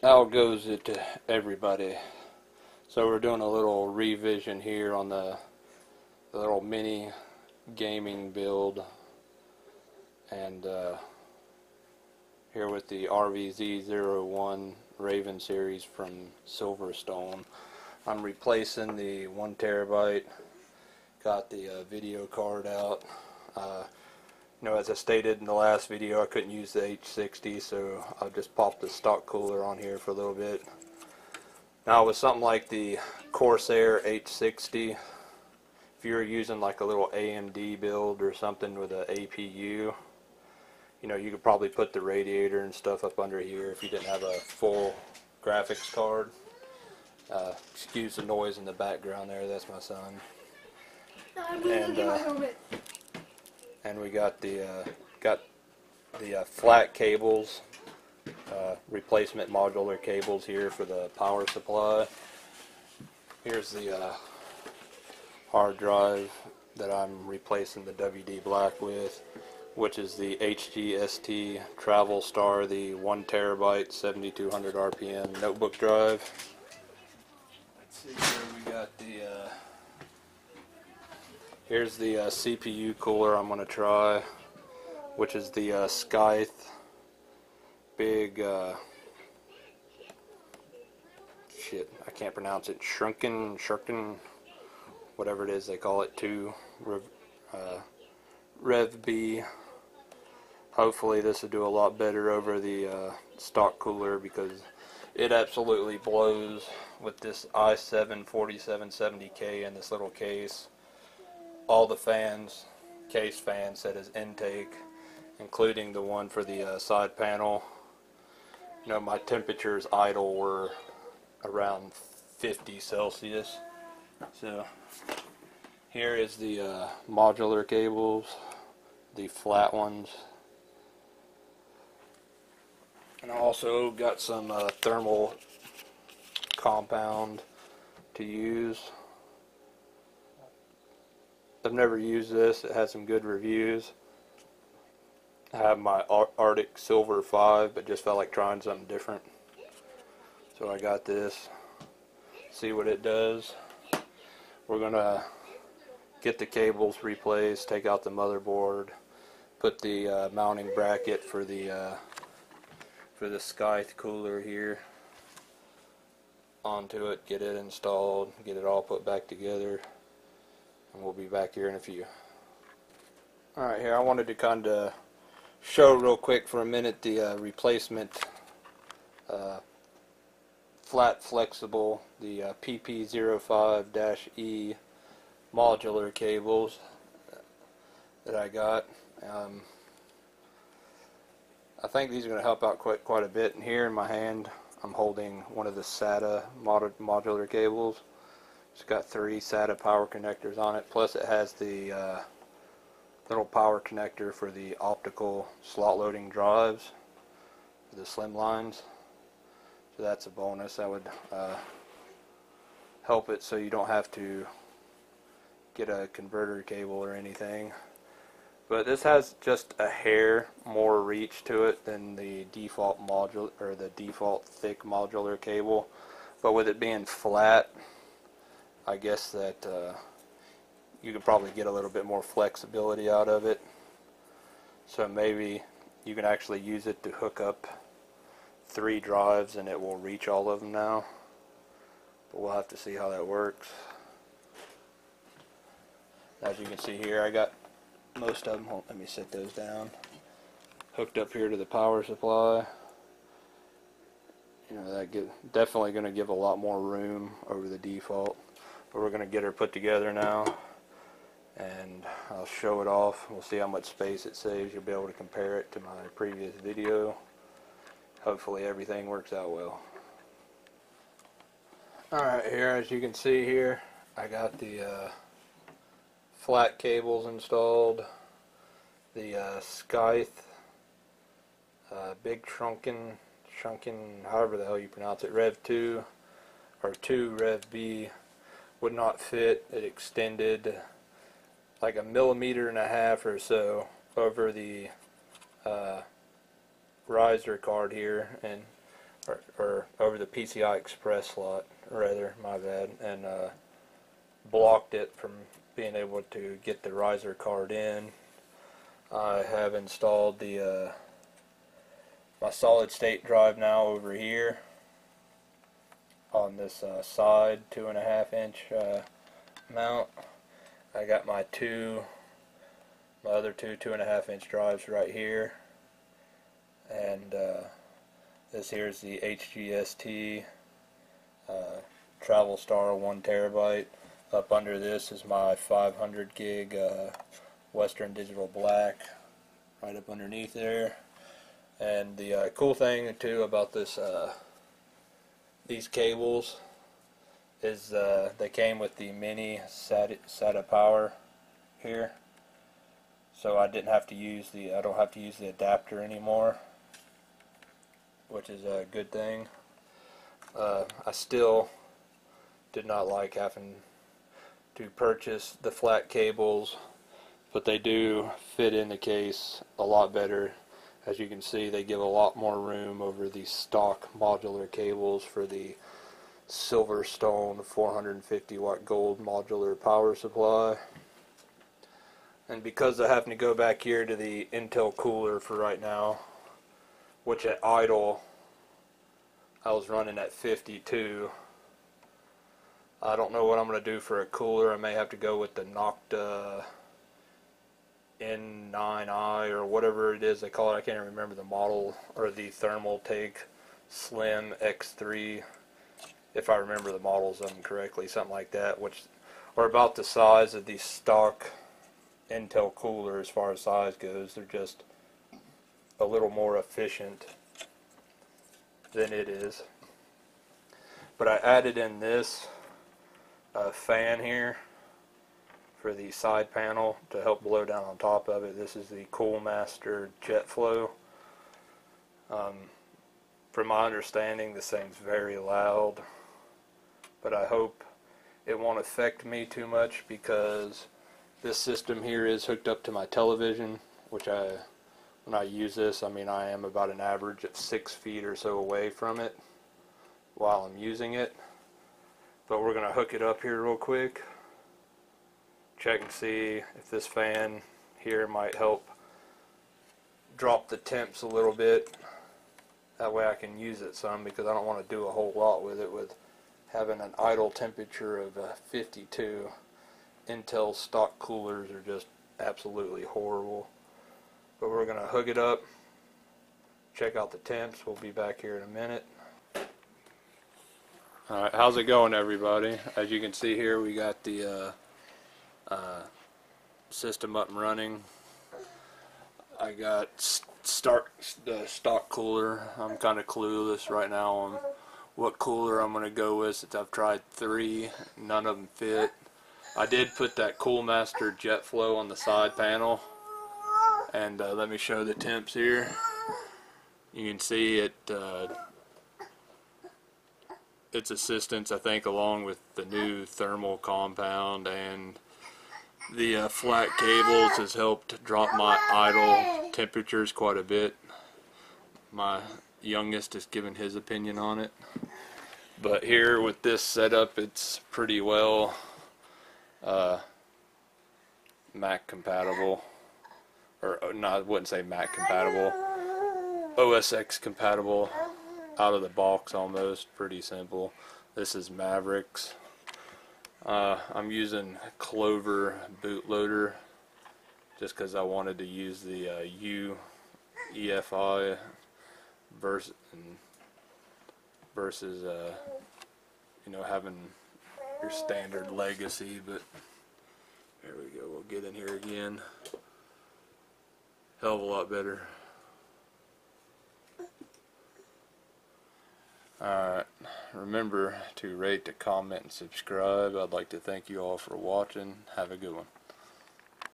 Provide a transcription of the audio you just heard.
How goes it to everybody? So we're doing a little revision here on the little mini gaming build, and here with the RVZ01 Raven series from Silverstone. I'm replacing the 1 terabyte, got the video card out. As I stated in the last video, I couldn't use the H60, so I just popped the stock cooler on here for a little bit. Now with something like the Corsair H60, if you're using like a little AMD build or something with an APU, you could probably put the radiator and stuff up under here if you didn't have a full graphics card. Excuse the noise in the background there, that's my son. And we got the flat cables, replacement modular cables here for the power supply. Here's the hard drive that I'm replacing the WD black with, which is the HGST Travel Star, the 1 terabyte 7200 RPM notebook drive. Let's see here, we got the here's the CPU cooler I'm going to try, which is the Scythe big, I can't pronounce it, shrunken, whatever it is they call it, 2 Rev B. Hopefully this will do a lot better over the stock cooler, because it absolutely blows with this i7 4770K in this little case. All the fans, case fans set as intake, including the one for the side panel. My temperatures idle were around 50 Celsius. So here is the modular cables, the flat ones. And I also got some thermal compound to use. I've never used this. It has some good reviews. I have my Arctic Silver 5, but just felt like trying something different. So I got this. See what it does. We're going to get the cables replaced, take out the motherboard, put the mounting bracket for the Scythe cooler here onto it, get it installed, get it all put back together. And we'll be back here in a few. Alright, here I wanted to kind of show real quick for a minute the replacement flat flexible, the PP05-E modular cables that I got. I think these are going to help out quite a bit. And here in my hand I'm holding one of the SATA modular cables. It's got 3 SATA power connectors on it, plus it has the little power connector for the optical slot loading drives, the slim lines. So that's a bonus. That would help it so you don't have to get a converter cable or anything. But this has just a hair more reach to it than the default module or the default thick modular cable. But with it being flat, I guess that you could probably get a little bit more flexibility out of it. So maybe you can actually use it to hook up 3 drives and it will reach all of them now. But we'll have to see how that works. As you can see here, I got most of them. Let me set those down. Hooked up here to the power supply. Definitely going to give a lot more room over the default. But we're going to get her put together now, and I'll show it off. We'll see how much space it saves. You'll be able to compare it to my previous video. Hopefully everything works out well. Alright, here as you can see here, I got the flat cables installed, the Scythe big shrunken, however the hell you pronounce it, Rev 2 or 2 Rev B would not fit. It extended like 1.5 millimeters or so over the riser card here, and or over the PCI Express slot, rather, my bad, and blocked it from being able to get the riser card in. I have installed the my solid state drive now over here on this side 2.5 inch mount. I got my other two 2.5 inch drives right here, and this here is the HGST Travel Star 1 terabyte. Up under this is my 500 gig Western Digital Black, right up underneath there. And the cool thing too about this these cables is they came with the mini SATA power here, so I don't have to use the adapter anymore, which is a good thing. I still did not like having to purchase the flat cables, but they do fit in the case a lot better. As you can see, they give a lot more room over the stock modular cables for the Silverstone 450 watt gold modular power supply. And because I happen to go back here to the Intel cooler for right now, which at idle I was running at 52. I don't know what I'm going to do for a cooler. I may have to go with the Nocta N9i or whatever it is they call it. I can't remember the model, or the Thermal Take Slim X3, if I remember the models of them correctly, something like that, which are about the size of the stock Intel cooler as far as size goes. They're just a little more efficient than it is. But I added in this fan here for the side panel to help blow down on top of it. This is the Coolmaster Jet Flow. From my understanding, this thing's very loud, but I hope it won't affect me too much, because this system here is hooked up to my television, which when I use this, I mean, I am about an average of 6 feet or so away from it while I'm using it. But we're going to hook it up here real quick, check and see if this fan here might help drop the temps a little bit. That way I can use it some, because I don't want to do a whole lot with it with having an idle temperature of 52. Intel stock coolers are just absolutely horrible. But we're going to hook it up, check out the temps. We'll be back here in a minute. Alright, how's it going, everybody? As you can see here, we got the system up and running. I got the stock cooler. I'm kind of clueless right now on what cooler I'm going to go with, since I've tried 3. None of them fit. I did put that Coolmaster Jet Flow on the side panel, and let me show the temps here. You can see it. Its assistance, I think, along with the new thermal compound and the flat cables, has helped drop my idle temperatures quite a bit. My youngest has given his opinion on it. But here with this setup, it's pretty well Mac compatible. Or no, I wouldn't say Mac compatible. OS X compatible. Out of the box almost. Pretty simple. This is Mavericks. I'm using Clover bootloader just because I wanted to use the UEFI versus you know, having your standard legacy. But there we go. We'll get in here again. Hell of a lot better. Alright, remember to rate, to comment, and subscribe. I'd like to thank you all for watching. Have a good one.